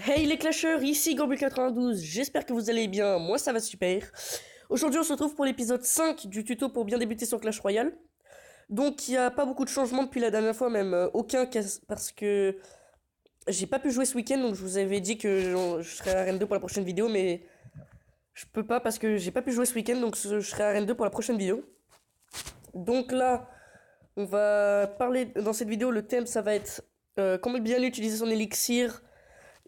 Hey les clasheurs, ici Gorbul92, j'espère que vous allez bien, moi ça va super. Aujourd'hui on se retrouve pour l'épisode 5 du tuto pour bien débuter sur Clash Royale. Donc il n'y a pas beaucoup de changements depuis la dernière fois, même aucun, parce que j'ai pas pu jouer ce week-end, donc je vous avais dit que je serai à Arène 2 pour la prochaine vidéo, mais je peux pas parce que j'ai pas pu jouer ce week-end, donc je serai à Arène 2 pour la prochaine vidéo. Donc là, on va parler, dans cette vidéo, le thème ça va être comment bien utiliser son élixir.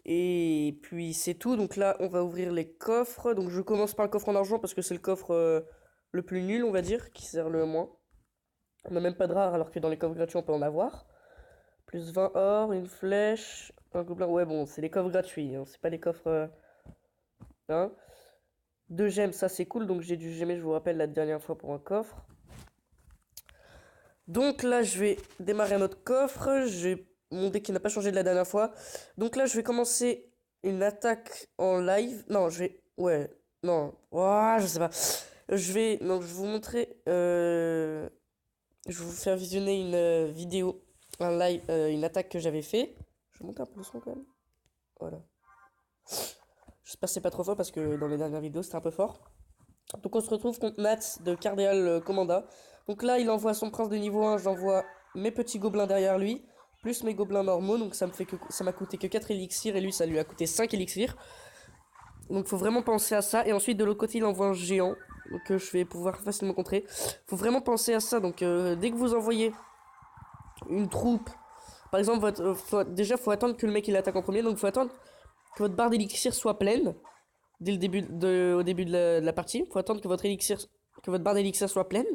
Et puis c'est tout, donc là on va ouvrir les coffres. Donc je commence par le coffre en argent parce que c'est le coffre le plus nul on va dire, qui sert le moins. On n'a même pas de rare alors que dans les coffres gratuits on peut en avoir. Plus 20 or, une flèche, un gobelin, ouais bon c'est les coffres gratuits, hein, c'est pas les coffres... hein. 2 gemmes, ça c'est cool, donc j'ai dû gemmer je vous rappelle la dernière fois pour un coffre. Donc là je vais démarrer un autre coffre, j'ai mon deck qui n'a pas changé de la dernière fois. Donc là je vais commencer une attaque en live. Non, je vais... Ouais, non. Ouah, je sais pas. Je vais... Donc je vais vous montrer... Je vais vous faire visionner une vidéo, un live, une attaque que j'avais fait. Je vais monter un peu le son quand même. Voilà. J'espère que c'est pas trop fort parce que dans les dernières vidéos c'était un peu fort. Donc on se retrouve contre Nats de Cardeal Commanda. Donc là il envoie son prince de niveau 1, j'envoie mes petits gobelins derrière lui, plus mes gobelins normaux, donc ça m'a coûté que 4 élixirs et lui ça lui a coûté 5 élixirs. Donc faut vraiment penser à ça. Et ensuite de l'autre côté il envoie un géant, que je vais pouvoir facilement contrer. Faut vraiment penser à ça, donc dès que vous envoyez une troupe, par exemple, déjà faut attendre que le mec il attaque en premier, donc faut attendre que votre barre d'élixir soit pleine dès le début au début de la partie. Il faut attendre que que votre barre d'élixir soit pleine.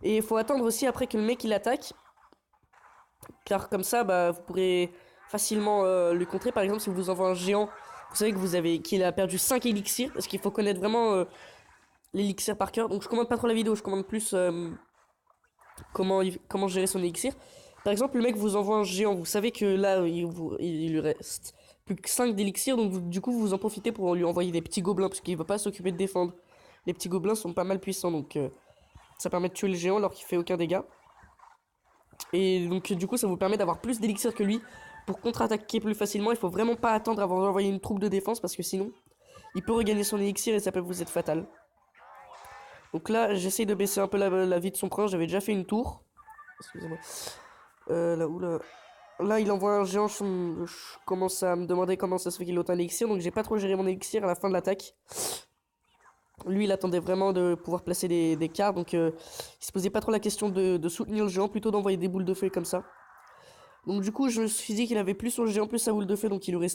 Et il faut attendre aussi après que le mec il attaque. Car comme ça, bah, vous pourrez facilement le contrer. Par exemple, si vous envoie un géant, vous savez que qu'il a perdu 5 élixirs. Parce qu'il faut connaître vraiment l'élixir par cœur. Donc je commande pas trop la vidéo, je commande plus comment gérer son élixir. Par exemple, le mec vous envoie un géant. Vous savez que là, il lui reste plus que 5 d'élixir. Donc du coup, vous en profitez pour lui envoyer des petits gobelins. Parce qu'il va pas s'occuper de défendre. Les petits gobelins sont pas mal puissants. Donc ça permet de tuer le géant alors qu'il fait aucun dégât. Et donc du coup ça vous permet d'avoir plus d'élixir que lui pour contre-attaquer plus facilement. Il faut vraiment pas attendre avant d'envoyer une troupe de défense parce que sinon il peut regagner son élixir et ça peut vous être fatal. Donc là j'essaye de baisser un peu la vie de son prince, j'avais déjà fait une tour. Excusez-moi. Là il envoie un géant, je commence à me demander comment ça se fait qu'il ait autant d'élixir, donc j'ai pas trop géré mon élixir à la fin de l'attaque. Lui, il attendait vraiment de pouvoir placer des cartes, donc il se posait pas trop la question de soutenir le géant, plutôt d'envoyer des boules de feu comme ça. Donc du coup, je me suis dit qu'il avait plus son géant, plus sa boule de feu, donc il devrait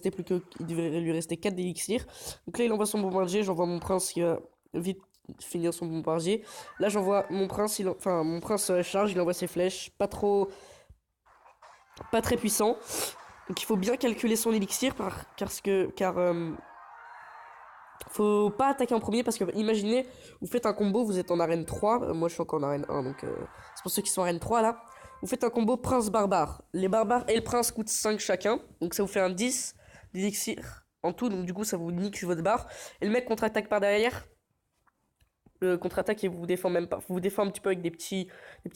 lui rester 4 d'élixir. Donc là, il envoie son bombardier, j'envoie mon prince qui va vite finir son bombardier. Là, j'envoie mon prince, mon prince charge, il envoie ses flèches, pas très puissant. Donc il faut bien calculer son élixir, car faut pas attaquer en premier parce que imaginez, vous faites un combo, vous êtes en arène 3, moi je suis encore en arène 1, donc c'est pour ceux qui sont en arène 3 là. Vous faites un combo prince-barbare. Les barbares et le prince coûtent 5 chacun, donc ça vous fait un 10 d'élixir en tout, donc du coup ça vous nique votre barre. Et le mec contre-attaque par derrière, contre-attaque et vous défend même pas, vous défend un petit peu avec des petits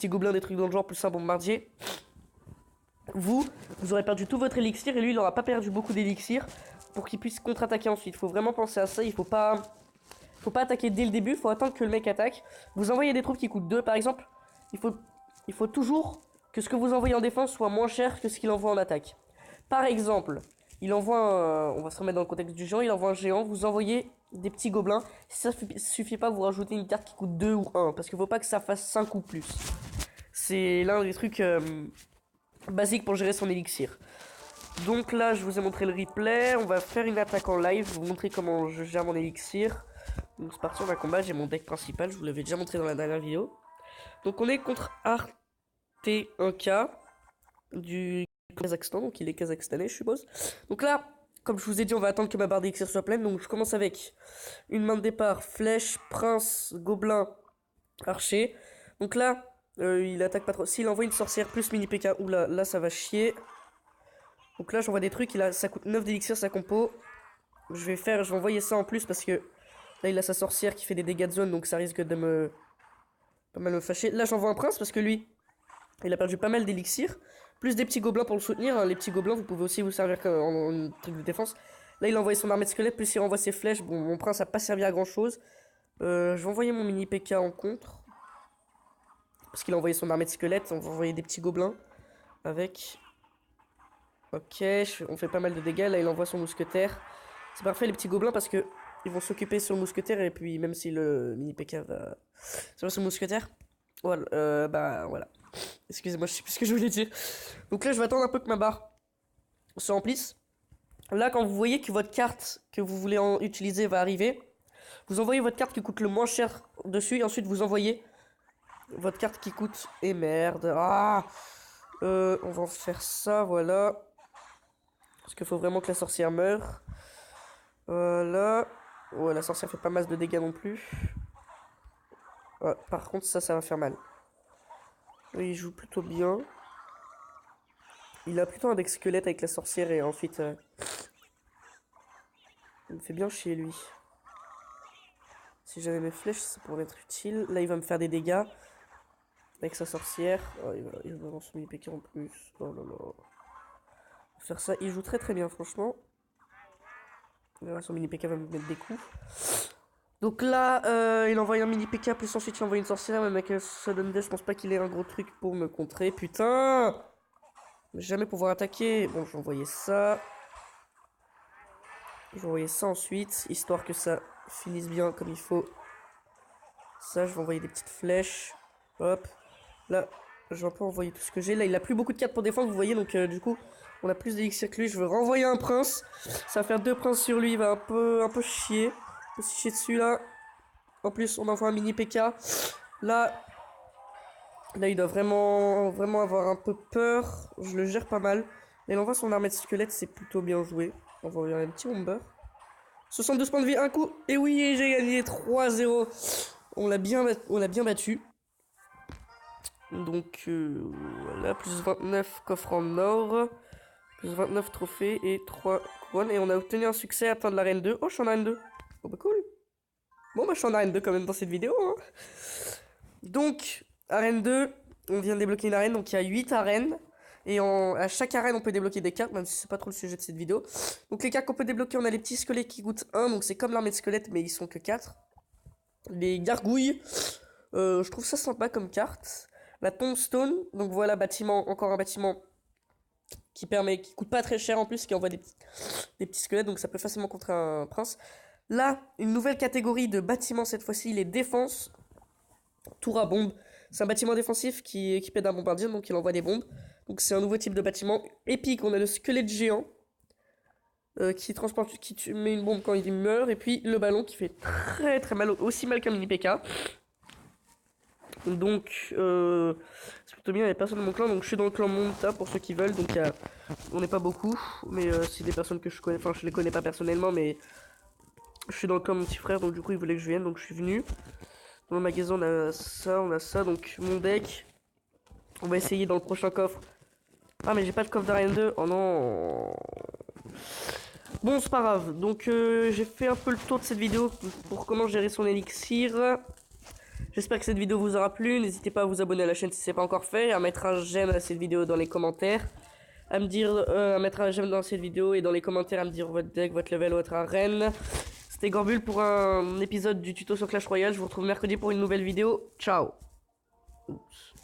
gobelins, des trucs dans le genre, plus un bombardier. Vous aurez perdu tout votre élixir et lui il aura pas perdu beaucoup d'élixir pour qu'il puisse contre-attaquer ensuite. Il faut vraiment penser à ça, faut pas attaquer dès le début, il faut attendre que le mec attaque. Vous envoyez des troupes qui coûtent 2 par exemple, il faut toujours que ce que vous envoyez en défense soit moins cher que ce qu'il envoie en attaque. Par exemple, on va se remettre dans le contexte du géant, il envoie un géant, vous envoyez des petits gobelins. Si ça suffit pas, vous rajoutez une carte qui coûte 2 ou 1, parce qu'il faut pas que ça fasse 5 ou plus. C'est l'un des trucs basiques pour gérer son élixir. Donc là, je vous ai montré le replay. On va faire une attaque en live. Je vais vous montrer comment je gère mon élixir. Donc c'est parti, on va combat. J'ai mon deck principal. Je vous l'avais déjà montré dans la dernière vidéo. Donc on est contre Art1K du Kazakhstan. Donc il est kazakhstanais, je suppose. Donc là, comme je vous ai dit, on va attendre que ma barre d'élixir soit pleine. Donc je commence avec une main de départ, flèche, prince, gobelin, archer. Donc là, il attaque pas trop. S'il envoie une sorcière plus mini PK, oula, là ça va chier. Donc là j'envoie des trucs, ça coûte 9 d'élixir sa compo. Je vais envoyer ça en plus parce que là il a sa sorcière qui fait des dégâts de zone, donc ça risque de pas mal me fâcher. Là j'envoie un prince parce que lui, il a perdu pas mal d'élixir. plus des petits gobelins pour le soutenir. Hein. Les petits gobelins, vous pouvez aussi vous servir comme en truc de défense. Là, il a envoyé son armée de squelettes, plus il renvoie ses flèches. Bon, mon prince a pas servi à grand chose. Je vais envoyer mon mini PK en contre. Parce qu'il a envoyé son armée de squelettes. On va envoyer des petits gobelins. Avec. Ok, on fait pas mal de dégâts. Là, il envoie son mousquetaire. C'est parfait, les petits gobelins, parce que ils vont s'occuper sur le mousquetaire. Et puis, même si le mini PK va sur son mousquetaire. Voilà, bah voilà. Excusez-moi, je sais plus ce que je voulais dire. Donc là, je vais attendre un peu que ma barre se remplisse. Là, quand vous voyez que votre carte que vous voulez utiliser va arriver, vous envoyez votre carte qui coûte le moins cher dessus et ensuite vous envoyez votre carte qui coûte... Et merde. Ah, on va faire ça, voilà. Parce qu'il faut vraiment que la sorcière meure. Voilà. Ouais, la sorcière fait pas masse de dégâts non plus. Ouais, par contre, ça va faire mal. Il joue plutôt bien. Il a plutôt un deck squelette avec la sorcière et ensuite... il me fait bien chier, lui. Si j'avais mes flèches, ça pourrait être utile. Là, il va me faire des dégâts. Avec sa sorcière. Oh, il va avoir son mini PK en plus. Oh là là. Faire ça, il joue très très bien, franchement. Son mini PK va me mettre des coups. Donc là, il envoie un mini PK, plus ensuite il envoie une sorcière. Même avec Sudden Death, je pense pas qu'il ait un gros truc pour me contrer. Putain! Je vais jamais pouvoir attaquer. Bon, je vais envoyer ça. Je vais envoyer ça ensuite, histoire que ça finisse bien comme il faut. Ça, je vais envoyer des petites flèches. Hop. Là, je vais un peu envoyer tout ce que j'ai. Là, il a plus beaucoup de cartes pour défendre, vous voyez. Donc, du coup, on a plus d'élixir que lui. Je vais renvoyer un prince. Ça va faire 2 princes sur lui. Il va un peu chier. On peut se chier dessus, là. En plus, on envoie un mini PK. Là, il doit vraiment avoir un peu peur. Je le gère pas mal. Là, il envoie son armée de squelettes. C'est plutôt bien joué. On va envoyer un petit bomber. 72 points de vie, un coup. Et oui, j'ai gagné 3-0. On l'a bien battu. Donc, voilà. Plus 29 coffres en or. Plus 29 trophées et 3 couronnes. Et on a obtenu un succès, atteindre l'arène 2. Oh, je suis en arène 2. Oh, bah cool. Bon, bah je suis en arène 2 quand même dans cette vidéo. Hein. Donc, arène 2. On vient de débloquer une arène. Donc, il y a 8 arènes. Et à chaque arène, on peut débloquer des cartes, même si c'est pas trop le sujet de cette vidéo. Donc les cartes qu'on peut débloquer, on a les petits squelettes qui coûtent 1, donc c'est comme l'armée de squelettes, mais ils sont que 4. Les gargouilles, je trouve ça sympa comme carte. La tombstone, donc voilà, bâtiment, encore un bâtiment qui coûte pas très cher en plus, qui envoie des petits squelettes, donc ça peut facilement contrer un prince. Là, une nouvelle catégorie de bâtiments cette fois-ci, les défenses. Tour à bombe. C'est un bâtiment défensif qui est équipé d'un bombardier, donc il envoie des bombes. Donc c'est un nouveau type de bâtiment épique. On a le squelette géant qui met une bombe quand il meurt. Et puis le ballon qui fait très très mal, aussi mal qu'un mini PK. Donc c'est plutôt bien, il n'y a personne dans mon clan. Donc je suis dans le clan Monta pour ceux qui veulent. Donc on n'est pas beaucoup. Mais c'est des personnes que je connais. Enfin je les connais pas personnellement. Mais je suis dans le clan de mon petit frère. Donc du coup il voulait que je vienne. Donc je suis venu. Dans le magasin on a ça. Donc mon deck. On va essayer dans le prochain coffre. Ah mais j'ai pas de coffre d'arène 2. Oh non. Bon c'est pas grave. Donc j'ai fait un peu le tour de cette vidéo pour comment gérer son élixir. J'espère que cette vidéo vous aura plu. N'hésitez pas à vous abonner à la chaîne si c'est pas encore fait. À mettre un j'aime à cette vidéo dans les commentaires. À me dire, à mettre un j'aime dans cette vidéo et dans les commentaires à me dire votre deck, votre level, votre arène. C'était Gorbule pour un épisode du tuto sur Clash Royale. Je vous retrouve mercredi pour une nouvelle vidéo. Ciao. Oups.